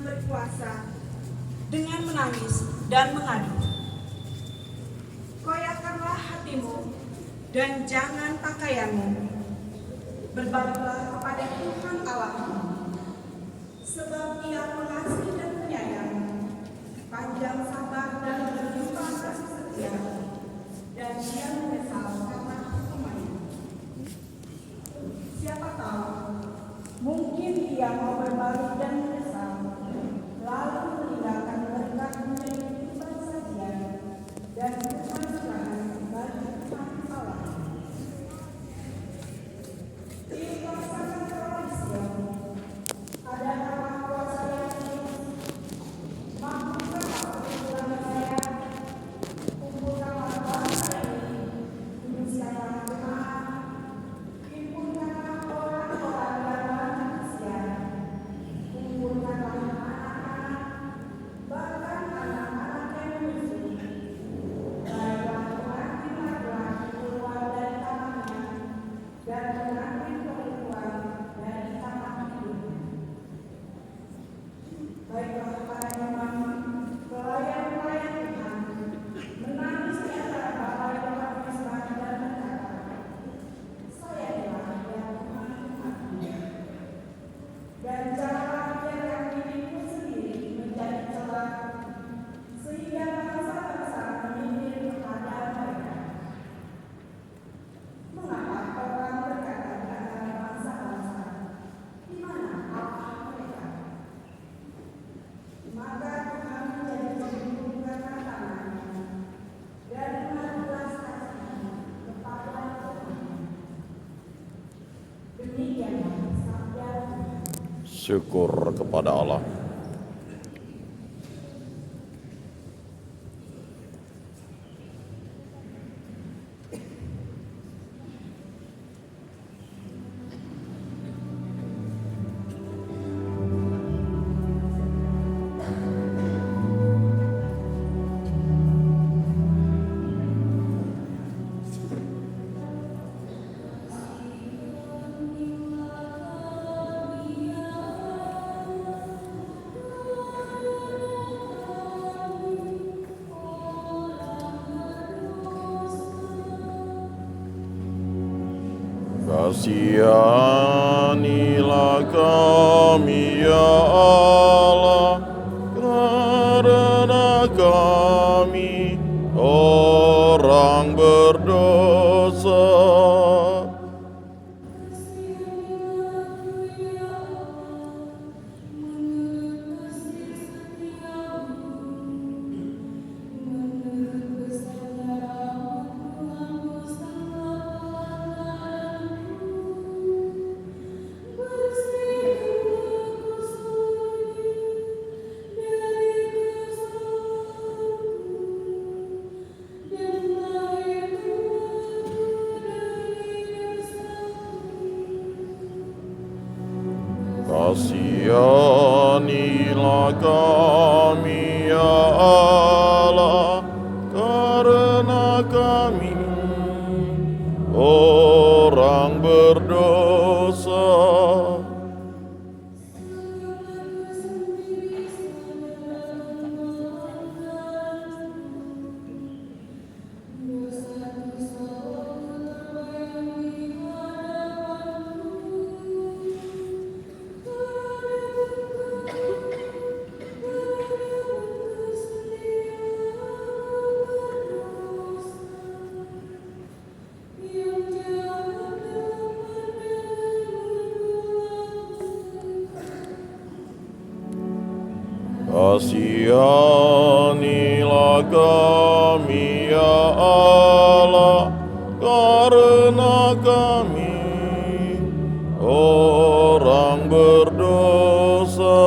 berpuasa dengan menangis dan mengadu. Koyakkanlah hatimu dan jangan pakaianmu. Berbaliklah kepada Tuhan Allahmu, sebab Ia mengasihi dan penyayang, panjang sabar dan berlimpah kasih setia, dan Dia menyesal karena hukumannya. Siapa tahu, mungkin Ia mau berbalik dan menyesal, lalu meninggalkan berkat menjadi kehidupan sajian dan bukan serangan bagi Tuhan Allah. Dipaksakan orang Sion, ada nama kuasa yang mampukanlah kumpulan saya, kumpulkanlah bangsa ini, tuliskanlah jemaat, himpunkanlah orang-orang yang manusia, kumpulkanlah anak-anak, bahkan anak-anak yang menyusui. Baiklah pengantin laki-laki keluar dari tangannya, dan pengantin perempuan dari tanah hidupnya. Baiklah para imam, pelayan-pelayan Tuhan, menangis di antara balai tempat mesbah dan berkata, "Sayangilah ya Tuhan umat-Mu." Dan janganlah biarkan dirimu sendiri menjadi celah, sehingga bangsa-bangsa menyindir kepada mereka. Mengapa orang berkata di antara bangsa-bangsa, "Di mana Allah mereka?" Maka Tuhan menjadi cemburu karena tangannya, dan mengaku belas kasihan kepada Tuhan. Demikianlah sabda Tuhan. Syukur kepada Allah. Kasihanilah kami ya Allah, karena kami orang berdosa. Kasihanilah kami ya Allah, karena kami orang berdosa. Kasihanilah kami ya Allah, karena kami orang berdosa.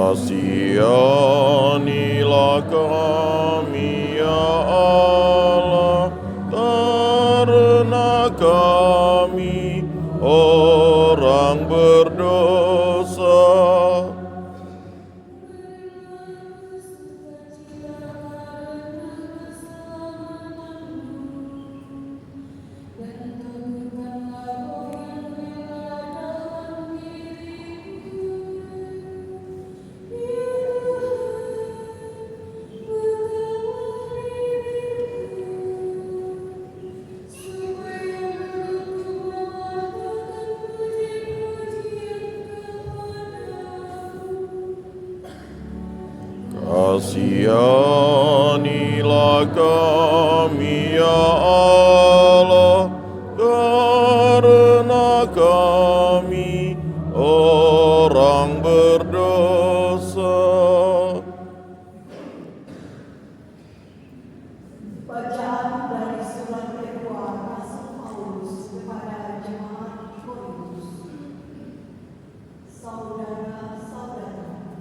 Kasihanilah kami ya Allah, karena kami orang berdosa. Kasihanilah kami ya Allah, karena kami orang berdosa. Bacaan dari surat kedua Rasul Paulus kepada jemaat di Korintus. Saudara-saudara,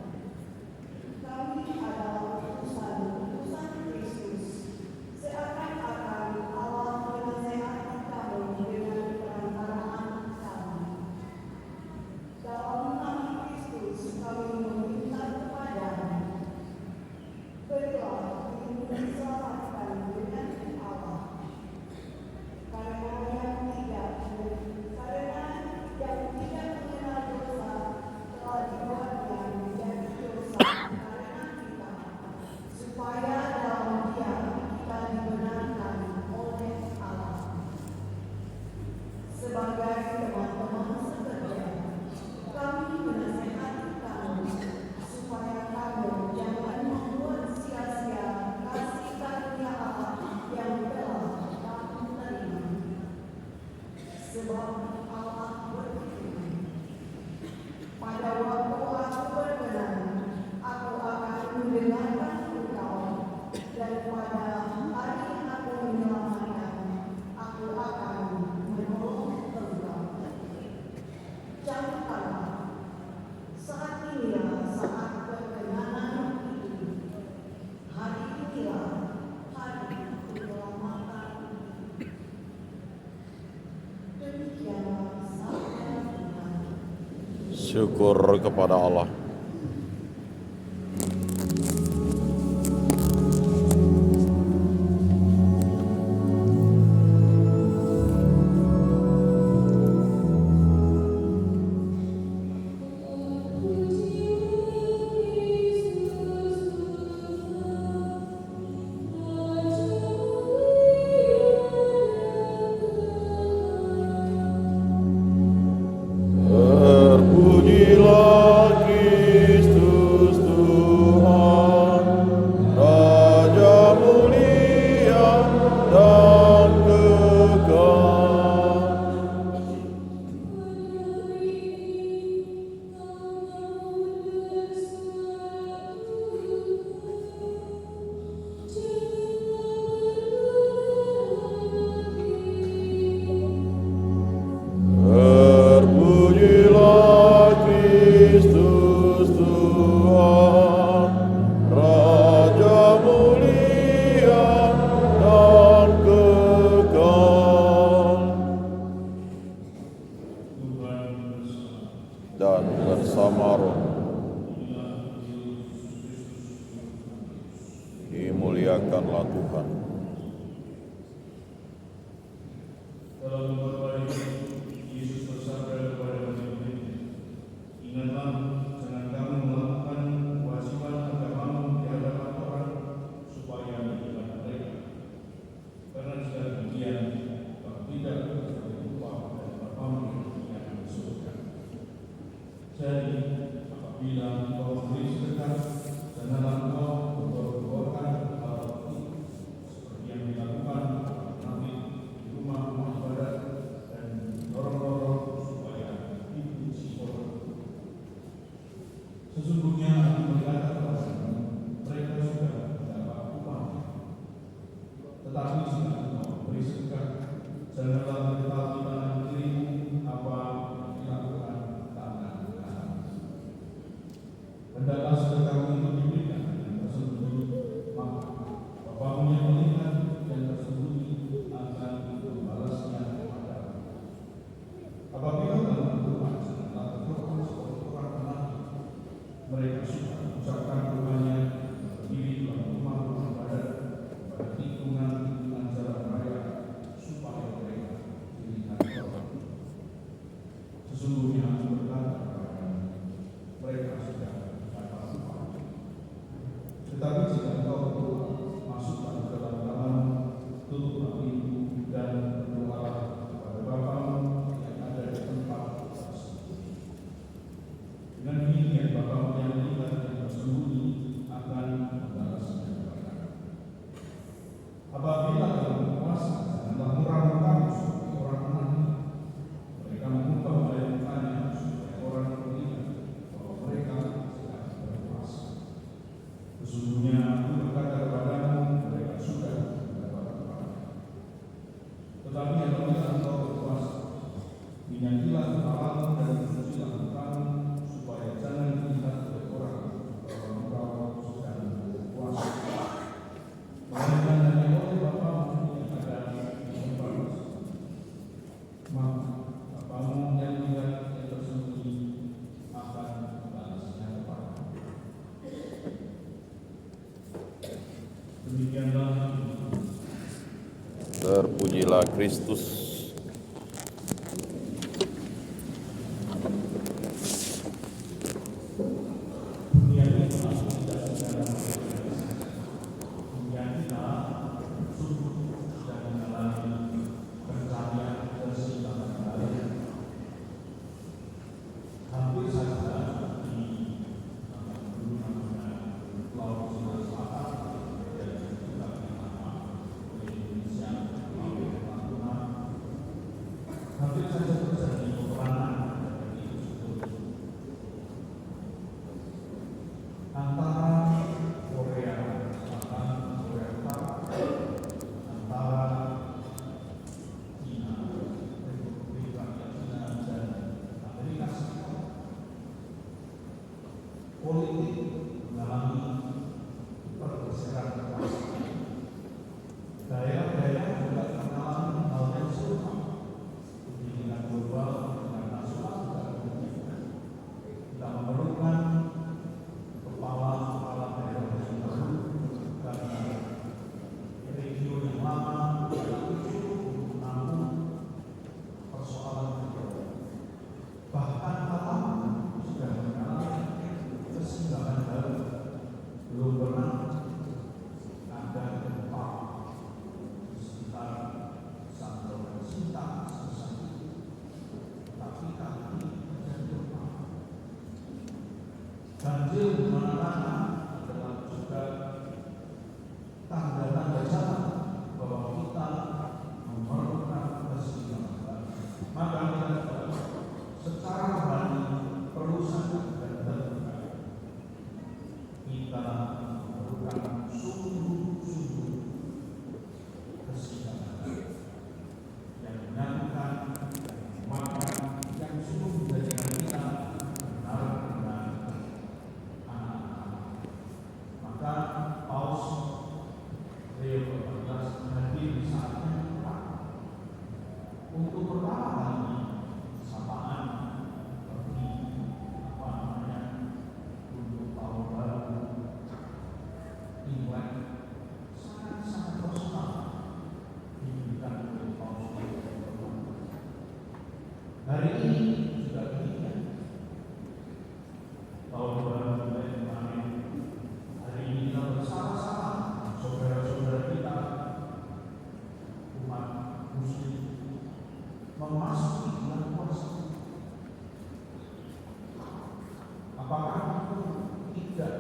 kami adalah utusan Kristus, seakan-akan Allah menasehati kamu dengan perantaraan kami. Dalam nama Kristus kami meminta kepadamu, berilah dirimu diselamatkan dengan Allah. Karena yang tidak mengenal dosa telah dibuatnya menjadi dosa karena kita, supaya dalam Dia kita dibenarkan oleh Allah. Sebagai teman-teman sekerja, kami menasihati kamu supaya kamu jangan membuat sia-sia kasih karunia Allah yang telah kamu terima. Sebab Allah berfirman, pada waktu aku berkenan, aku akan mendengarkan engkau, dan pada hari aku menyelamatkan, aku akan menolong engkau. Camkanlah, saat inilah saat perkenanan itu. Hari inilah hari keselamatan. Demikianlah sabda Tuhan. Syukur kepada Allah. Terpujilah Kristus Tuhan, Raja mulia dan kekal. Terpujilah Kristus Tuhan, Raja mulia dan kekal. Dan bersama roh dimuliakanlah Tuhan. Dalam berbaik, Yesus bersabda kepada murid-murid, ingatlah, jangan kamu melakukan kewajiban agamamu di hadapan orang supaya diingat mereka. Karena jika demikian, kamu tidak berbuat upah dari Bapamu yang di surga. Jadi, apabila engkau memberi sedekah, janganlah engkau memperbuatkan hal itu seperti yang dilakukan nabi di rumah-rumah ibadat Tetapi apabila engkau berpuasa, minyakilah kepalamu dan cucilah mukamu, supaya jangan dilihat oleh orang bahwa engkau sedang berpuasa. Melainkan hanya oleh Bapamu yang ada di tempat, maka Bapamu yang melihat yang tersembunyi akan membalasnya kepadamu. Demikianlah Terpujilah Kristus. dunia ini tidak secara dunia kita sungguh sudah mengalami pencarian keseimbangan baru. Hampir saja di Laut Cina Selatan dan juga di Indonesia, hampir saja terjadi peperangan antara Korea Selatan, Korea Utara, antara China, Republik Rakyat China dan Amerika Serikat. Politik mengalami pergeseran kekuasaan. Daerah-daerah juga mengalami hal yang serupa. Pendidikan global, pendidikan nasional juga demikian. Kita memerlukan kepala daerah yang baru karena region yang lama tidak cukup untuk menampung persoalan global. Bahkan alam sudah mengalami keseimbangan baru. Belum pernah ada gempa di sekitar Samudra Sinta sebesar itu, tapi kali ini terjadi gempa. Banjir di mana-mana adalah juga tanda-tanda jalan bahwa kita memerlukan keseimbangan. Maka kita secara rohani perlu sadar dan terbuka. Kita memerlukan sungguh-sungguh keseimbangan yang menyatukan, maka yang sungguh menjadikan kita benar-benar anak-anak. Maka Paus Leo XIV hadir di saatnya yang tepat untuk pertama kali sapaan bagi untuk tahun baru Imlek sangat-sangat personal diberikan oleh Paus Leo XIV. Hari ini juga demikian. Tahun baru Imlek kemarin, hari ini kita bersama-sama saudara-saudara kita umat Muslim memasuki bulan puasa. Apakah itu tidak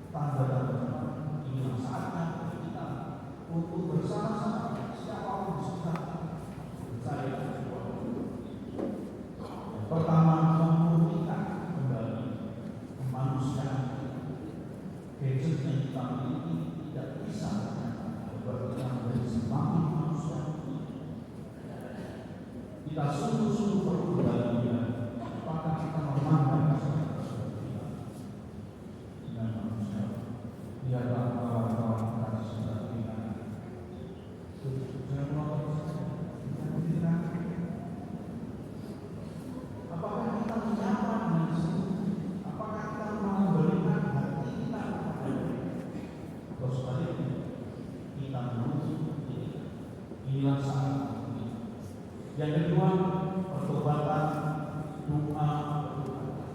tanda-tanda inilah saatnya bagi kita untuk bersama-sama siapapun di sekitar percaya sebuah pertama memulihkan kembali kemanusiaan. Gadget yang kita miliki tidak bisa membuat kita menjadi semakin manusia. Kita sungguh-sungguh perlu kembali apakah kita memandang seperti kita dengan manusia. Biarlah kawan-kawan kasih saudara kita. Apakah kita menyapa dengan sungguh? Apakah kita memberikan hati kita kepada mereka? Atau sebaliknya kita menutup diri? Inilah saat ini. Yang kedua, pertobatan, doa, pertobatan.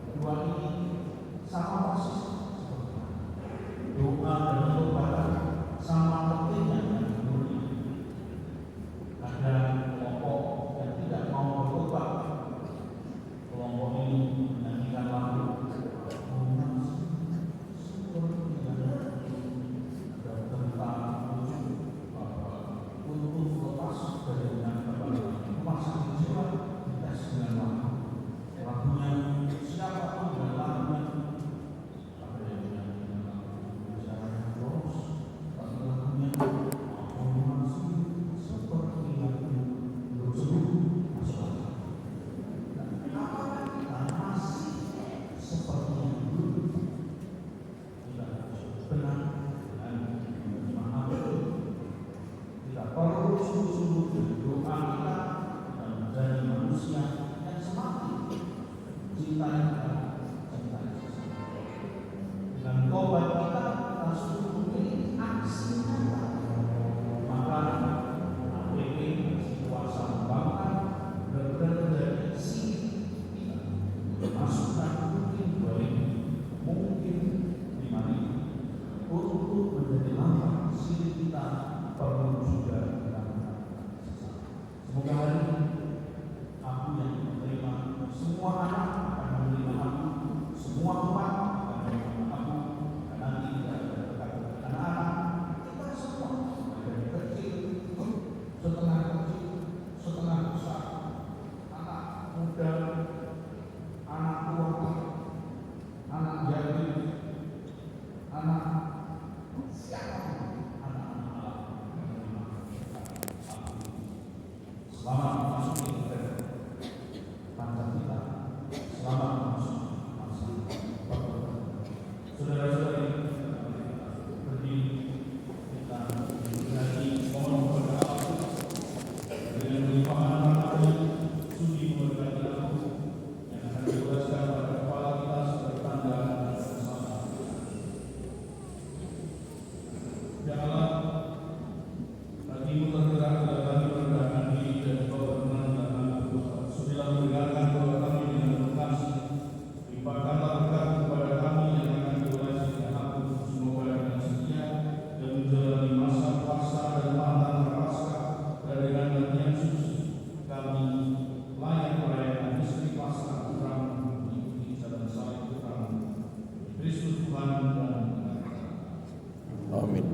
Kedua ini sama persis seperti doa dan pertobatan sama pentingnya dan mulia. Ada kelompok yang tidak mau bertobat. Kelompok ini menyanyikan lagu untuk lepas dari rumah sakit jiwa dites dengan selamat memasuki negara Pancasila, selamat memasuki masa Papua. Saudara-saudari, berdiri kita berdiri mohon kepada Allah dengan melimpahkan rahmat sudi memberkati aku yang akan diuraskan pada kepala kita sebagai tanda bersama. Ya Allah, hatimu tergerak bila kami merendahkan diri dan Kau berkenan bila kami berdoa. Sudilah mendengarkan doa kami dengan penuh kasih. Limpahkanlah berkat kepada kami yang akan diurasi dengan aku, semoga dengan setia dan menjalani masa puasa dan mantan prapaskah dan dengan latihan suci kami layak merayakan misteri Paskah putramu, mengikuti jalan salib putramu, Kristus Tuhan dan Tuhan. Amin.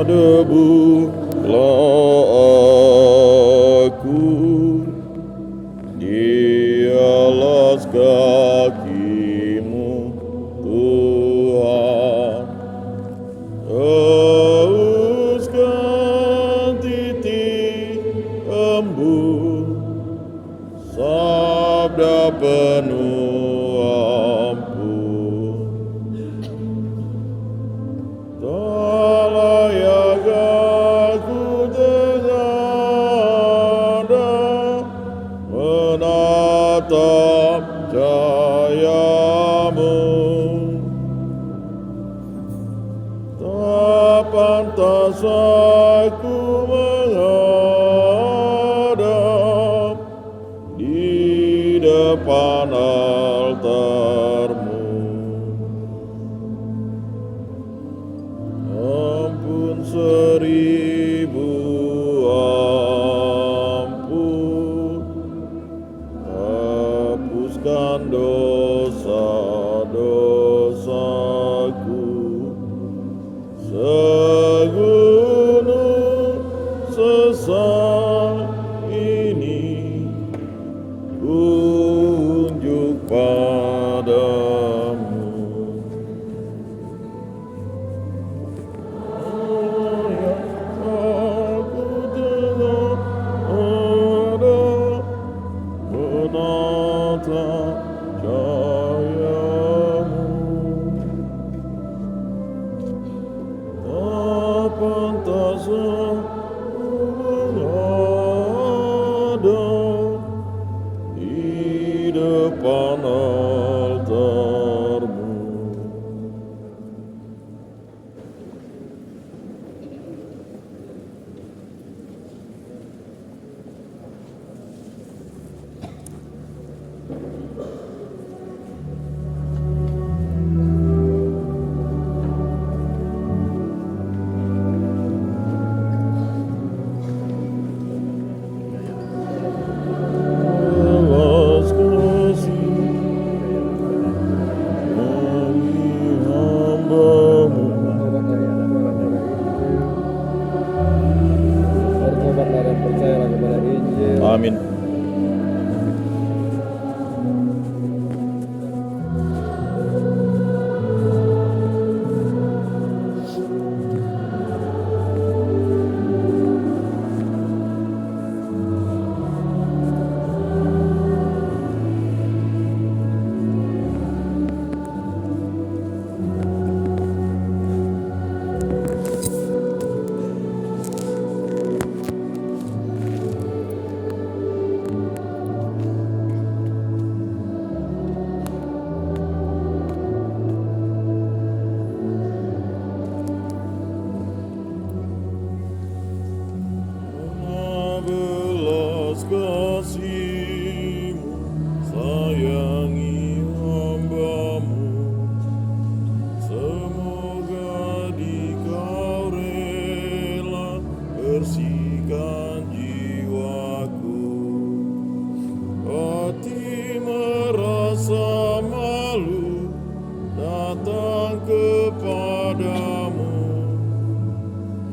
Debulah aku di alas kaki-Mu, Tuhan. Hauskan titik embun sabda penuh ampun. Tak layak aku terhadap menatap cahaya-Mu. Tak pantas aku menghadap di depan altar-Mu. Ampun seribu ampun, hapuskan dosa-dosaku. Segunung pantasan ada di depan altarmu. Belas kasih bagi hamba-Mu. Bertobatlah dan percayalah kepada Injil. Amin. Belas kasih-Mu sayangi hamba-Mu. Semoga Dikau rela bersihkan jiwaku. Hati merasa malu datang kepadamu,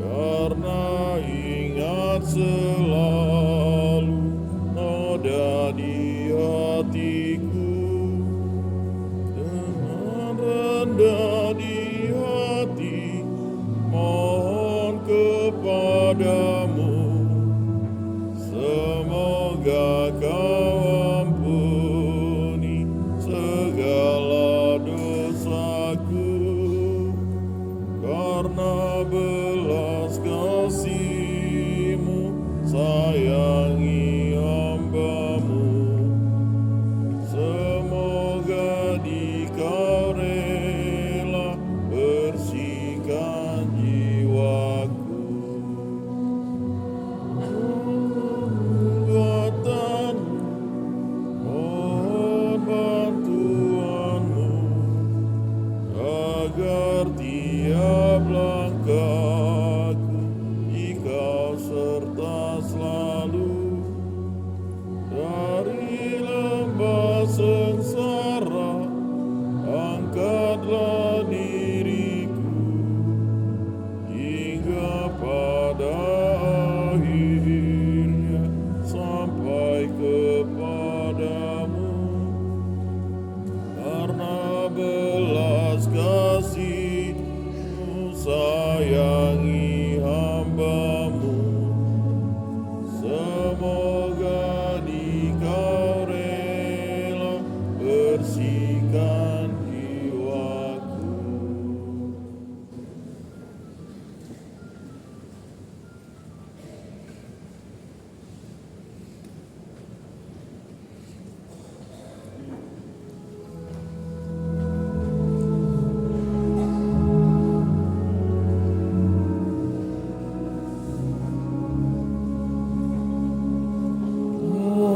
karena ingat selalu noda di hatiku. Dengan rendah di hati mohon kepadamu, semoga Kau ampuni segala dosaku. Karena belas kasih-Mu sayangi hamba-Mu. Semoga Dikau rela bersihkan jiwaku. Buatan mohon bantuan-Mu, agar tiap langkahku Dikau serta selalu. Dari lembah sengsara angkatlah diriku, hingga pada akhirnya sampai kepadamu. Karena belas kasih-Mu sayangi hamba-Mu. Semoga Dikau rela bersihkan jiwaku.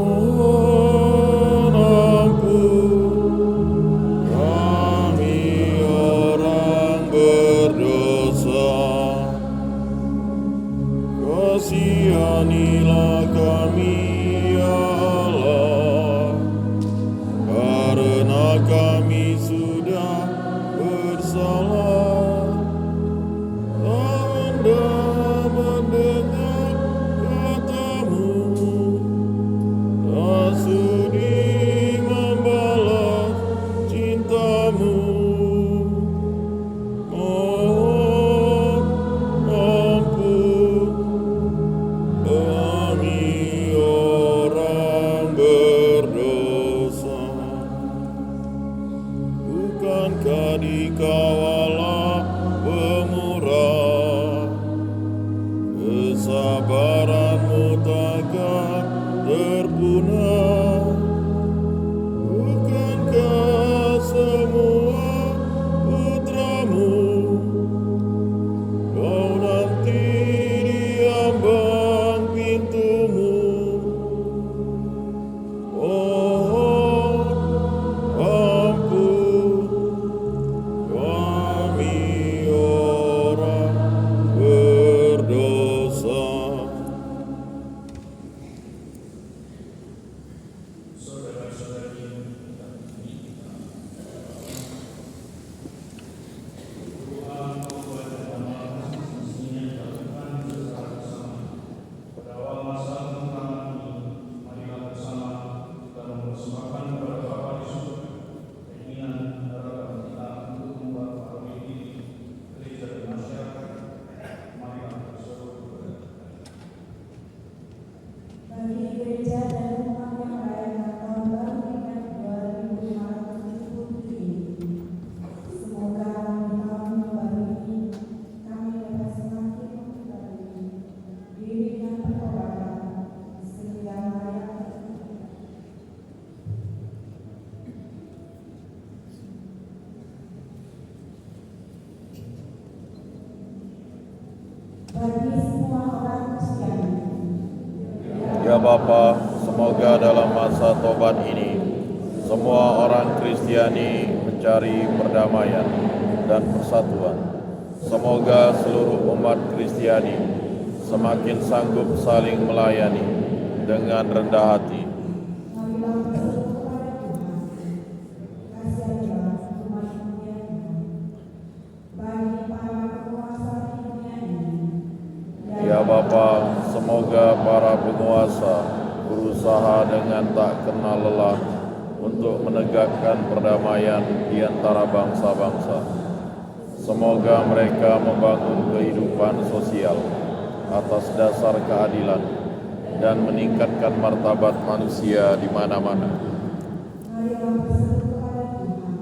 Mohon ampun kami orang berdosa. Kasihanilah kami ya Allah, karena kami sudah bersalah. Anda mendengar kata-Mu, tak sudi membalas cinta-Mu. Mohon ampun kami orang bagi semua orang Kristiani. Ya Bapa, semoga dalam masa tobat ini semua orang Kristiani mencari perdamaian dan persatuan. Semoga seluruh umat Kristiani semakin sanggup saling melayani dengan rendah hati. Marilah berseru kepada Tuhan. Kasihanilah umat dunia ini. Bagi para penguasa di dunia ini. Ya Bapa, semoga para penguasa berusaha dengan tak kenal lelah untuk menegakkan perdamaian di antara bangsa-bangsa. Semoga mereka membangun kehidupan sosial atas dasar keadilan dan meningkatkan martabat manusia di mana-mana. Marilah berseru kepada Tuhan.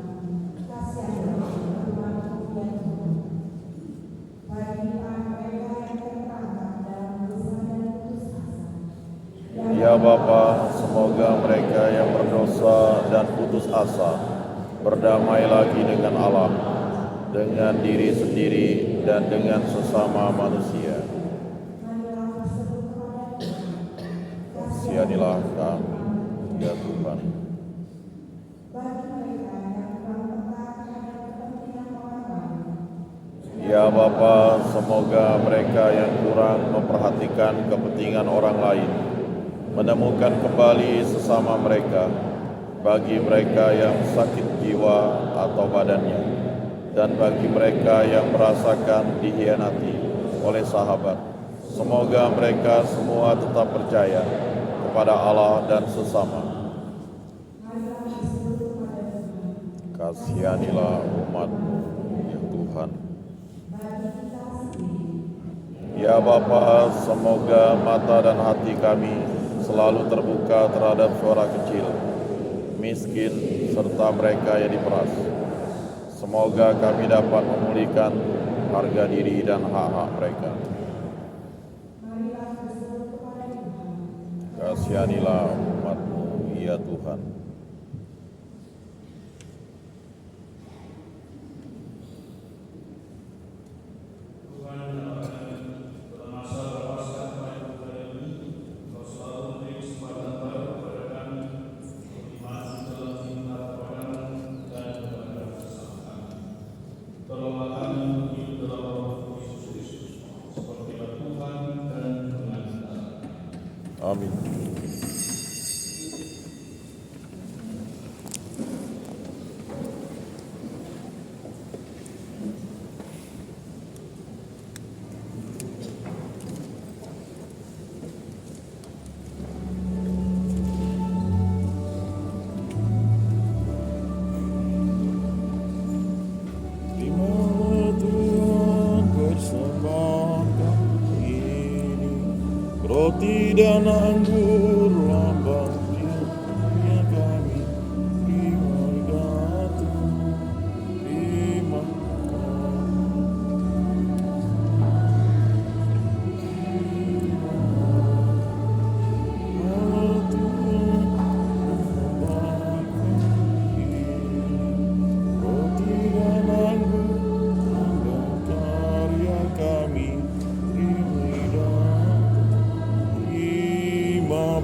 Kasihanilah umat dunia ini. Bagi para mereka yang terperangkap dalam dosa dan putus asa. Ya Bapa, semoga mereka yang berdosa dan putus asa berdamai lagi dengan Allah, dengan diri sendiri dan dengan sesama manusia. Marilah berseru kepada Tuhan. Kasihanilah kami, ya Tuhan. Bagi mereka yang kurang peka terhadap kepentingan orang lain. Ya Bapa, semoga mereka yang kurang memperhatikan kepentingan orang lain menemukan kembali sesama mereka, bagi mereka yang sakit jiwa atau badannya, dan bagi mereka yang merasakan dihianati oleh sahabat. Semoga mereka semua tetap percaya kepada Allah dan sesama. Marilah berseru kepada Tuhan. Kasihanilah umat-Mu, ya Tuhan. Bagi kita sendiri. Ya Bapa, semoga mata dan hati kami selalu terbuka terhadap suara kecil, miskin, serta mereka yang diperas. Semoga kami dapat memulihkan harga diri dan hak-hak mereka. Marilah berseru kepada Tuhan. Kasihanilah umat-Mu, ya Tuhan. Amin. Terimalah Tuhan persembahkan ini, roti dan anggur lambang dunia kami. Terima Tuhan, terima roti dan anggur lambang karya kami. Terima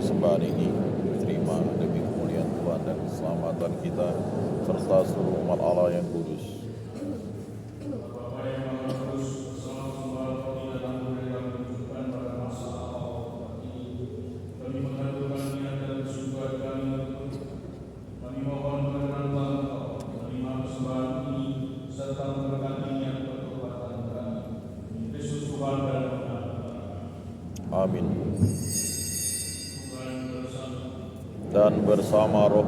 persembahan ini terima demi kemuliaan Tuhan dan keselamatan kita serta seluruh umat Allah yang kudus. Amin. Dan bersama roh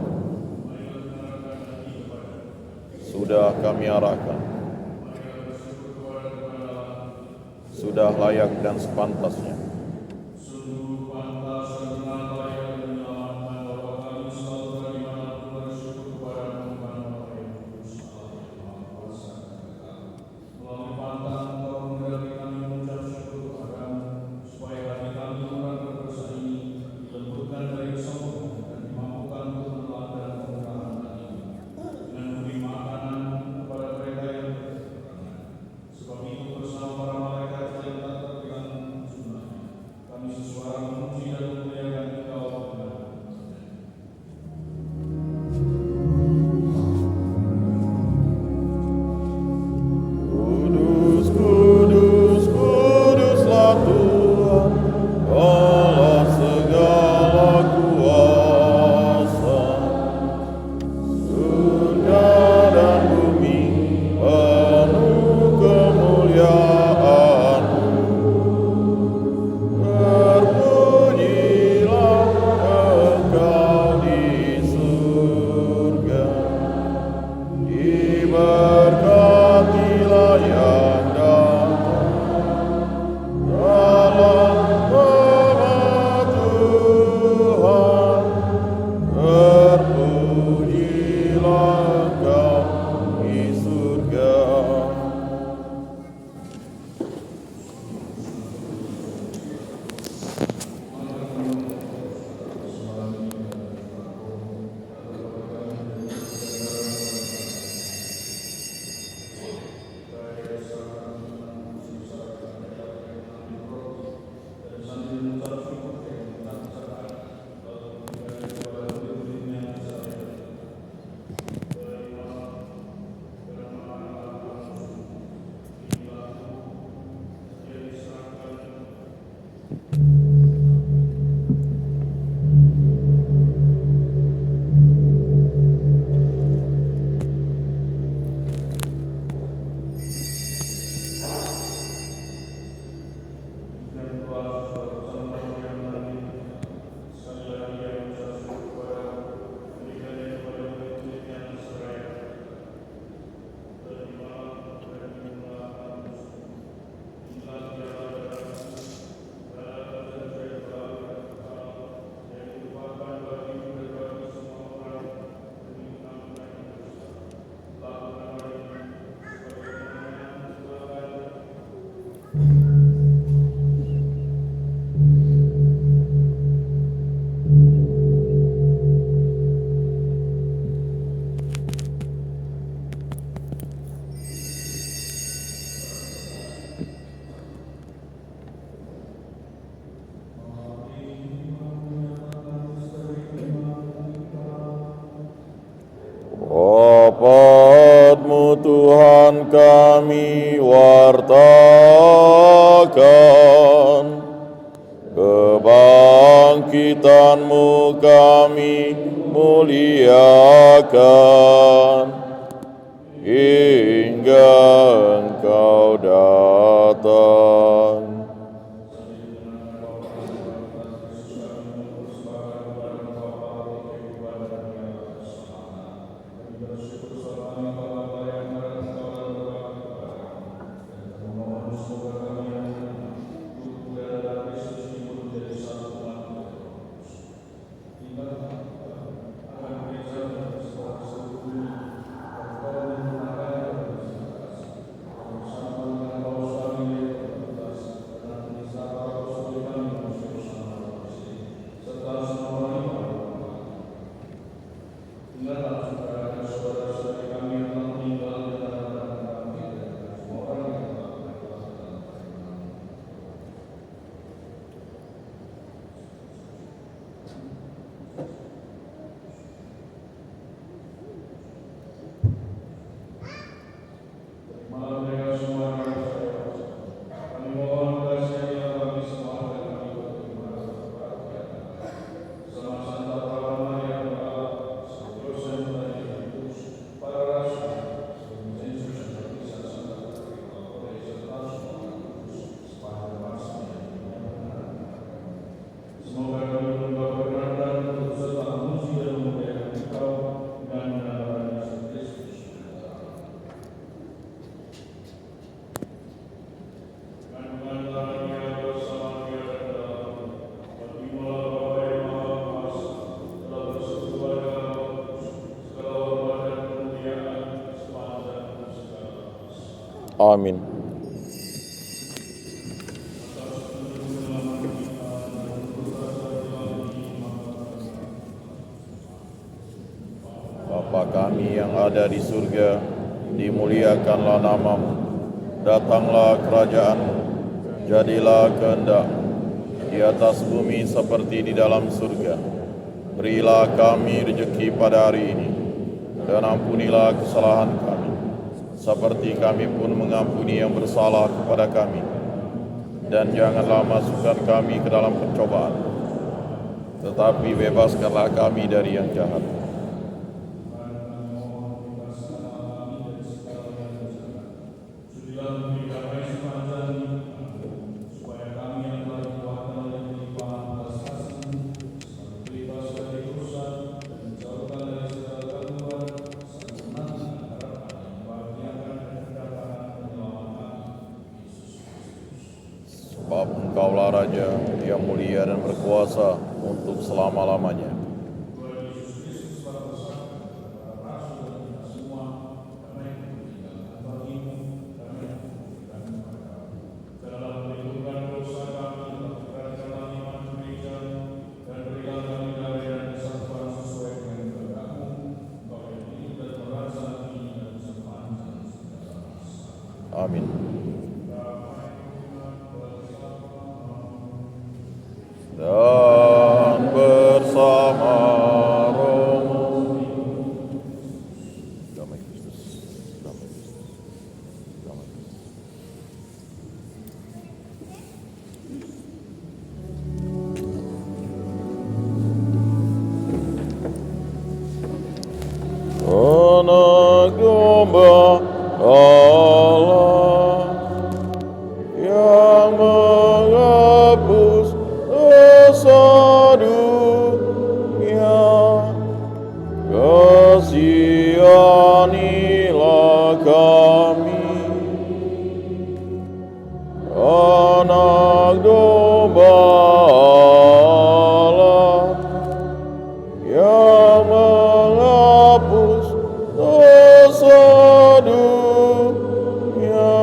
sudah kami arahkan, sudah layak dan sepantasnya Wafat-Mu Tuhan kami wartakan, kebangkitan-Mu kami muliakan, hingga Engkau datang. Amin. Bapa kami yang ada di surga, dimuliakanlah namamu, datanglah kerajaan-mu, jadilah kehendak-mu di atas bumi seperti di dalam surga. Berilah kami rezeki pada hari ini, dan ampunilah kesalahan kami, seperti kami pun mengampuni yang bersalah kepada kami. Dan janganlah masukkan kami ke dalam pencobaan, tetapi bebaskanlah kami dari yang jahat. Sebab Engkaulah Raja yang mulia dan berkuasa untuk selama-lamanya. Amin. Dan bersama rohmu. Damai Kristus, damai Kristus, damai Kristus. Anak domba Allah yang menghapus dosa dunia, kasihanilah kami. Anak domba Allah yang menghapus dosa dunia,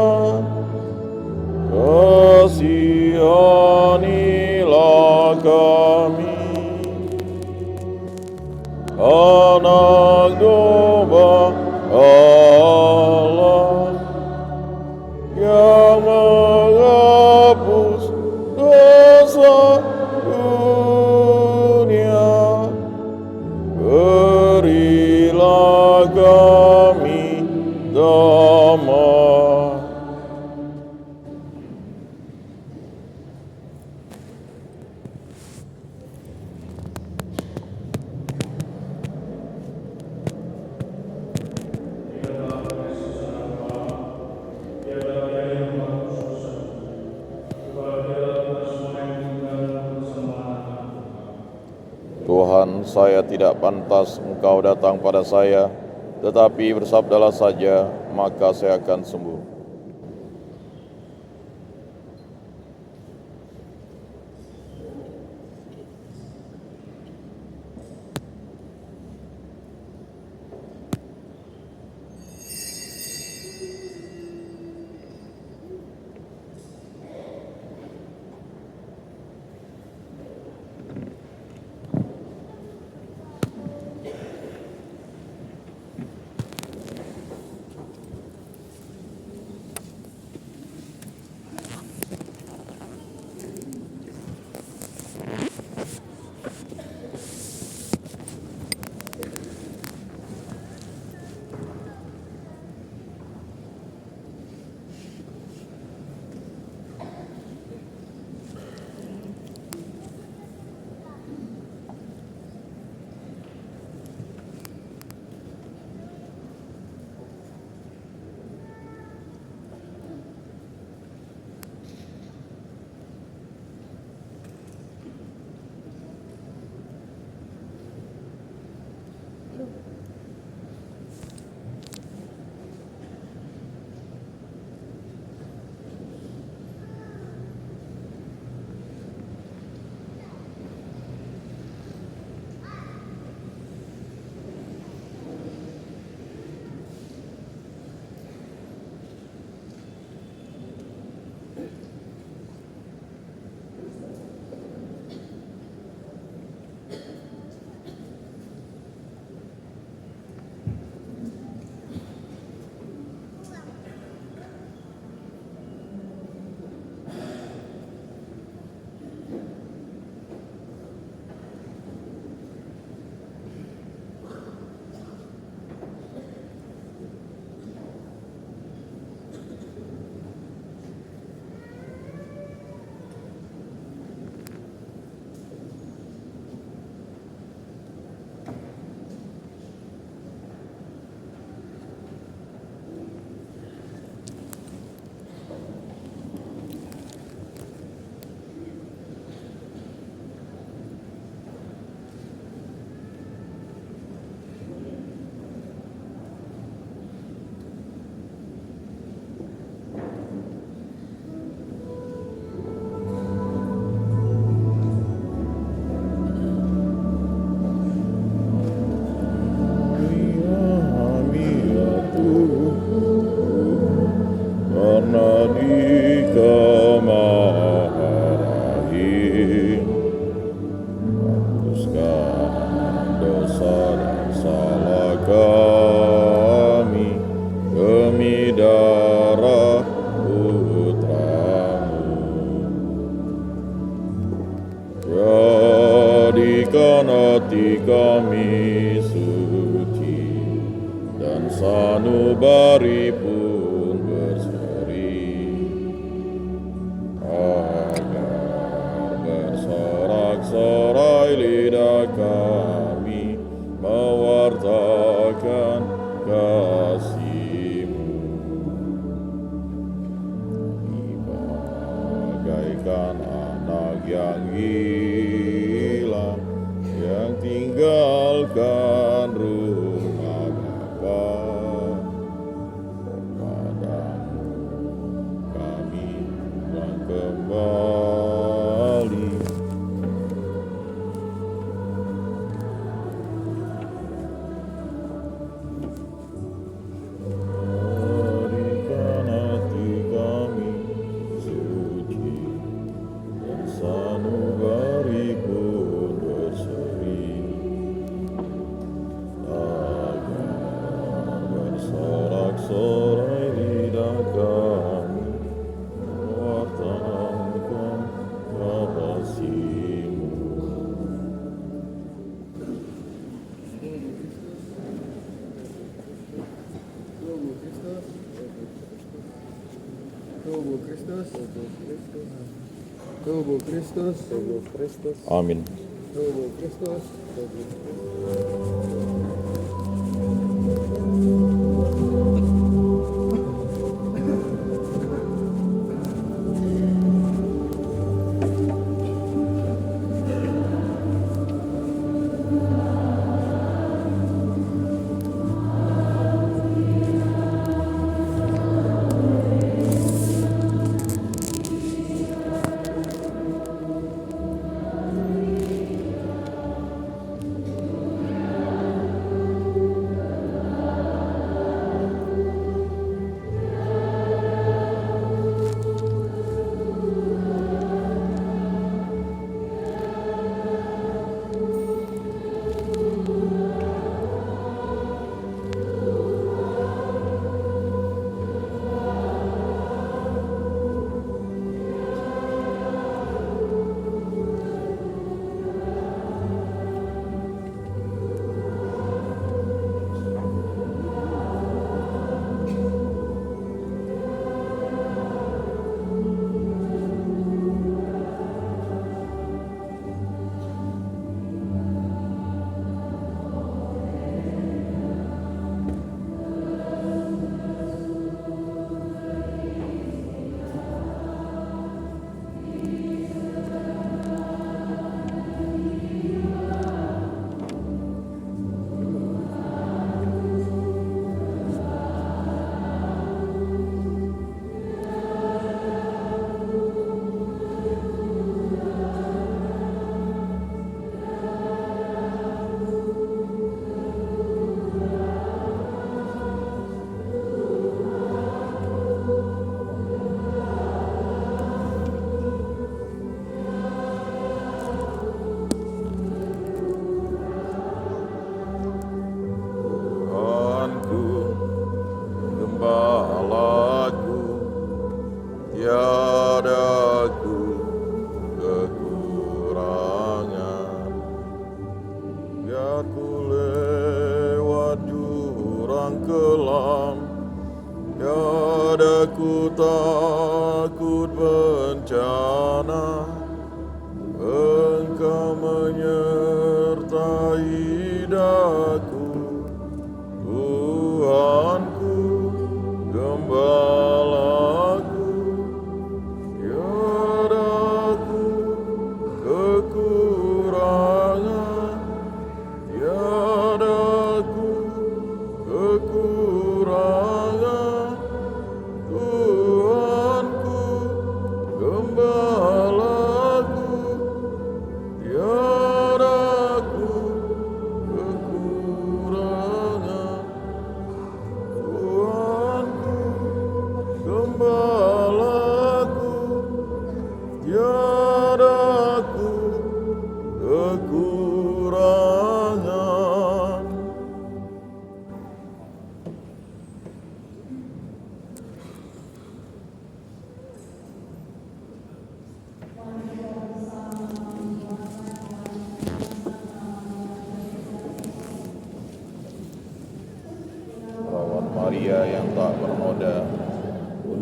kasihanilah kami. Anak domba Allah yang menghapus dosa dunia, berilah kami damai. Tuhan, saya tidak pantas Engkau datang pada saya, tetapi bersabdalah saja, maka saya akan sembuh. Jadikan hati kami suci dan sanubari pun berseri, agar bersorak-sorai lidah kami mewartakan kasih-Mu. Bagaikan anak yang hilang, yang tinggalkan rumah Bapa, padamu kami pulang kembali. Jadikan hati kami suci dan sanubari pun berseri, agar bersorak-sorai lidah kami mewartakan kasih-Mu. Tubuh Kristus. Tubuh Kristus. Tubuh Kristus. Amin. Tubuh Kristus.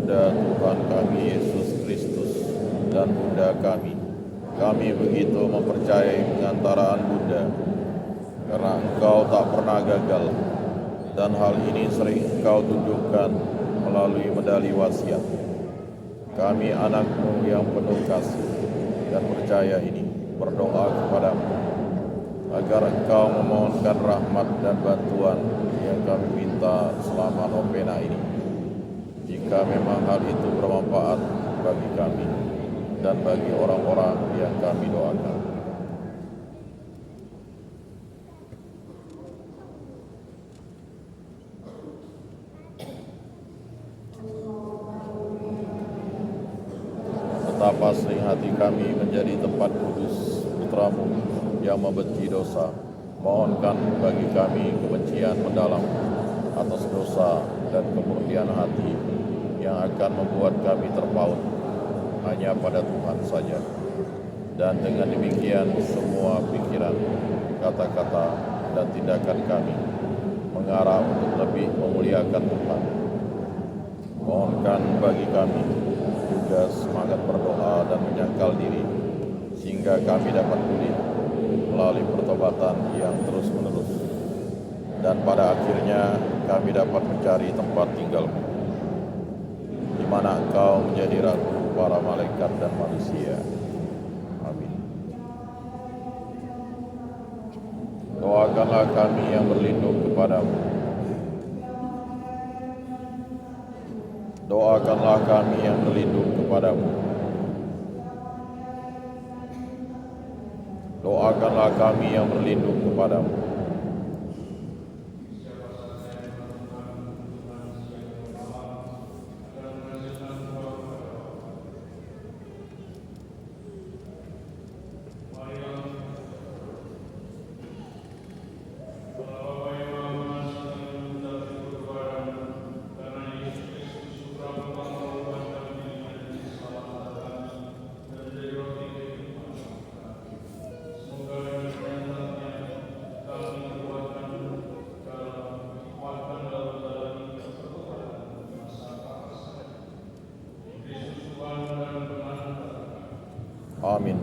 Bunda Tuhan kami Yesus Kristus dan Bunda kami begitu mempercayai pengantaraan Bunda, karena Engkau tak pernah gagal, dan hal ini sering Engkau tunjukkan melalui medali wasiat. Kami anak-Mu yang penuh kasih dan percaya ini berdoa kepadamu, agar Engkau memohonkan rahmat dan bantuan yang kami minta selama novena ini. Jika memang hal itu bermanfaat bagi kami dan bagi orang-orang yang kami doakan. Betapa sering hati kami menjadi tempat kudus Putra-Mu yang membenci dosa. Mohonkan bagi kami kebencian mendalam atas dosa dan kemurnian hati yang akan membuat kami terpaut hanya pada Tuhan saja. Dan dengan demikian semua pikiran, kata-kata, dan tindakan kami mengarah untuk lebih memuliakan Tuhan. Mohonkan bagi kami juga semangat berdoa dan menyangkal diri, sehingga kami dapat pulih melalui pertobatan yang terus-menerus. Dan pada akhirnya kami dapat mencari tempat tinggal-Mu, di mana Engkau menjadi ratu para malaikat dan manusia. Amin. Doakanlah kami yang berlindung kepadamu. Doakanlah kami yang berlindung kepadamu. Doakanlah kami yang berlindung kepadamu. Amin.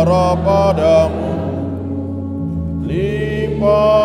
padamu, limpah